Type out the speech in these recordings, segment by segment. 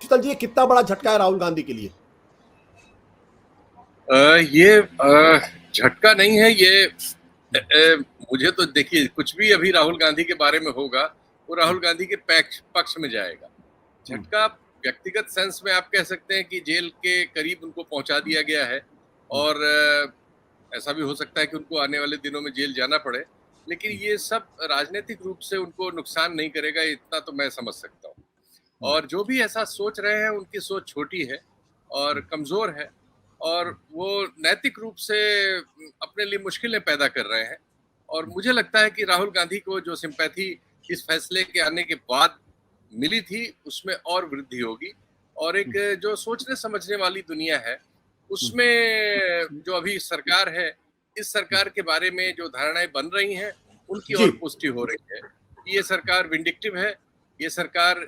शीतल जी, ये कितना बड़ा झटका है राहुल गांधी के लिए? ये झटका नहीं है ये। मुझे तो देखिए, कुछ भी अभी राहुल गांधी के बारे में होगा वो राहुल गांधी के पक्ष में जाएगा। झटका व्यक्तिगत सेंस में आप कह सकते हैं कि जेल के करीब उनको पहुंचा दिया गया है, और ऐसा भी हो सकता है कि उनको आने वाले दिनों में जेल जाना पड़े, लेकिन ये सब राजनीतिक रूप से उनको नुकसान नहीं करेगा, इतना तो मैं समझ सकता हूँ। और जो भी ऐसा सोच रहे हैं उनकी सोच छोटी है और कमजोर है, और वो नैतिक रूप से अपने लिए मुश्किलें पैदा कर रहे हैं। और मुझे लगता है कि राहुल गांधी को जो सिंपैथी इस फैसले के आने के बाद मिली थी उसमें और वृद्धि होगी, और एक जो सोचने समझने वाली दुनिया है उसमें जो अभी सरकार है, इस सरकार के बारे में जो धारणाएं बन रही हैं उनकी और पुष्टि हो रही है। ये सरकार विंडिक्टिव है, ये सरकार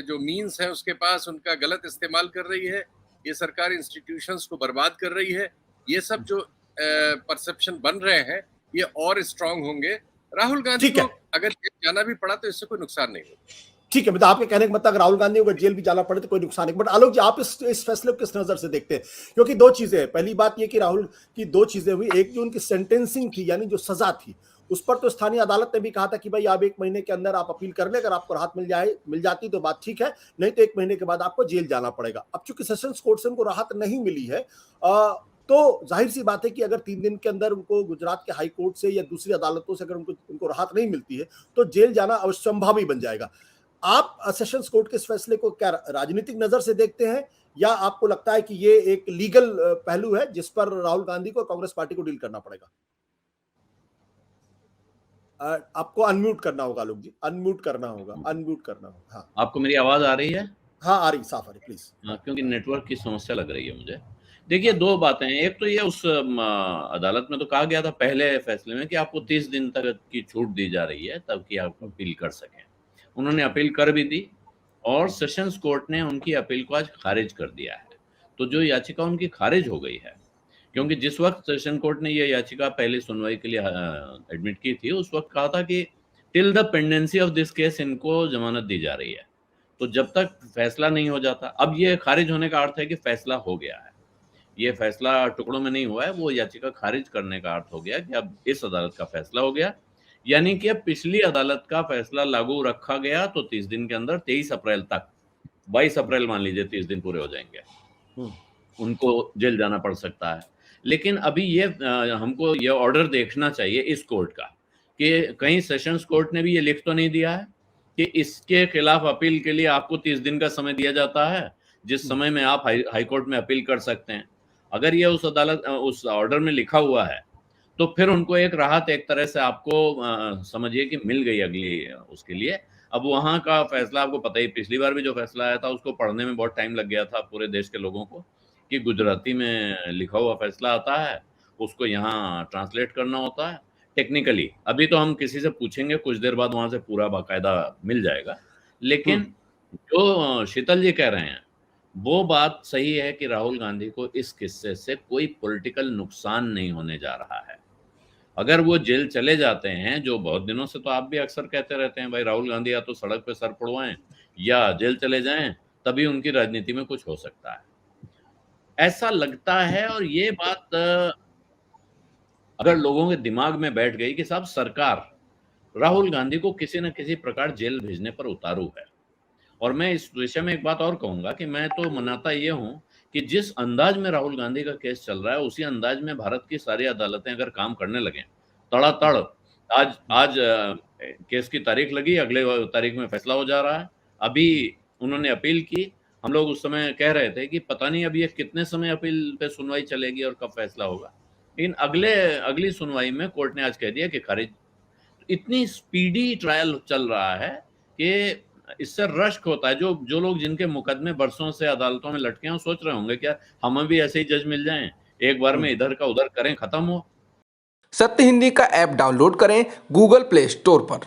जो मीन्स है उसके पास उनका गलत इस्तेमाल कर रही है, ये सरकार इंस्टीट्यूशंस को बर्बाद कर रही है। ये सब जो परसेप्शन बन रहे हैं ये और स्ट्रांग होंगे। राहुल गांधी को अगर जाना भी पड़ा तो इससे कोई नुकसान नहीं होगा। ठीक है, मतलब आपके कहने का मतलब अगर राहुल गांधी को जेल भी जाना पड़े तो कोई नुकसान नहीं। बट आलोक जी, आप इस फैसले को किस नजर से देखते हैं? क्योंकि दो चीजें हैं। पहली बात ये कि राहुल की दो चीजें हुई, एक जो उनकी सेंटेंसिंग थी यानी जो सजा थी उस पर तो स्थानीय अदालत ने भी कहा था कि भाई आप 1 महीने के अंदर आप अपील कर ले, अगर आपको राहत मिल जाती तो बात ठीक है, नहीं तो 1 महीने के बाद आपको जेल जाना पड़ेगा। अब चूंकि सेशंस कोर्ट से उनको राहत नहीं मिली है, तो जाहिर सी बात है कि अगर 3 दिन के अंदर उनको गुजरात के हाई कोर्ट से या दूसरी अदालतों से अगर उनको राहत नहीं मिलती है तो जेल जाना अवश्यंभावी बन जाएगा। आप सेशंस कोर्ट के इस फैसले को क्या राजनीतिक नजर से देखते हैं, या आपको लगता है कि ये एक लीगल पहलू है जिस पर राहुल गांधी को कांग्रेस पार्टी को डील करना पड़ेगा? आपको अनम्यूट करना होगा लोग जी, अनम्यूट करना होगा। हाँ, आपको मेरी आवाज आ रही है? हाँ, आ रही, साफ आ रही, प्लीज। हाँ, क्योंकि नेटवर्क की समस्या लग रही है मुझे। देखिए, दो बातें हैं। एक तो ये उस अदालत में तो कहा गया था पहले फैसले में कि आपको 30 दिन तक की छूट दी जा रही है तब कि आप अपील कर सकें। उन्होंने अपील कर भी दी और सेशंस कोर्ट ने उनकी अपील को आज खारिज कर दिया है। तो जो याचिका उनकी खारिज हो गई है, क्योंकि जिस वक्त सेशन कोर्ट ने ये याचिका पहली सुनवाई के लिए एडमिट की थी उस वक्त कहा था कि till the pendency of this case इनको जमानत दी जा रही है, तो जब तक फैसला नहीं हो जाता। अब ये खारिज होने का अर्थ है कि फैसला हो गया है, ये फैसला टुकड़ों में नहीं हुआ है, वो याचिका खारिज करने का अर्थ हो गया कि अब इस अदालत का फैसला हो गया, यानी कि अब पिछली अदालत का फैसला लागू रखा गया तो 30 दिन के अंदर 23 अप्रैल तक, 22 अप्रैल मान लीजिए 30 दिन पूरे हो जाएंगे, उनको जेल जाना पड़ सकता है। लेकिन अभी ये हमको ये ऑर्डर देखना चाहिए इस कोर्ट का कि कहीं सेशंस कोर्ट ने भी ये लिख तो नहीं दिया है कि इसके खिलाफ अपील के लिए आपको 30 दिन का समय दिया जाता है, जिस समय में आप हाई कोर्ट में अपील कर सकते हैं। अगर ये उस ऑर्डर में लिखा हुआ है तो फिर उनको एक राहत एक तरह से आपको समझिए कि मिल गई अगली उसके लिए। अब वहां का फैसला आपको पता ही, पिछली बार भी जो फैसला आया था उसको पढ़ने में बहुत टाइम लग गया था पूरे देश के लोगों को, कि गुजराती में लिखा हुआ फैसला आता है, उसको यहाँ ट्रांसलेट करना होता है टेक्निकली। अभी तो हम किसी से पूछेंगे, कुछ देर बाद वहां से पूरा बाकायदा मिल जाएगा। लेकिन जो शीतल जी कह रहे हैं वो बात सही है कि राहुल गांधी को इस किस्से से कोई पॉलिटिकल नुकसान नहीं होने जा रहा है। अगर वो जेल चले जाते हैं, जो बहुत दिनों से तो आप भी अक्सर कहते रहते हैं भाई राहुल गांधी या तो सड़क पे सर पड़वाएं या जेल चले जाएं, तभी उनकी राजनीति में कुछ हो सकता है, ऐसा लगता है। और ये बात अगर लोगों के दिमाग में बैठ गई कि साहब सरकार राहुल गांधी को किसी न किसी प्रकार जेल भेजने पर उतारू है। और मैं इस विषय में एक बात और कहूंगा कि मैं तो मनाता ये हूं कि जिस अंदाज में राहुल गांधी का केस चल रहा है उसी अंदाज में भारत की सारी अदालतें अगर काम करने लगे तड़ातड़, आज केस की तारीख लगी, अगले तारीख में फैसला हो जा रहा है। अभी उन्होंने अपील की, हम लोग उस समय कह रहे थे कि पता नहीं अब ये कितने समय अपील पे सुनवाई चलेगी और कब फैसला होगा, लेकिन अगली सुनवाई में कोर्ट ने आज कह दिया कि खारिज। इतनी स्पीडी ट्रायल चल रहा है कि इससे रश्क होता है। जो लोग जिनके मुकदमे बरसों से अदालतों में लटके हैं सोच रहे होंगे क्या हमें भी ऐसे ही जज मिल जाएं, एक बार में इधर का उधर करें, खत्म हो। सत्य हिंदी का ऐप डाउनलोड करें गूगल प्ले स्टोर पर।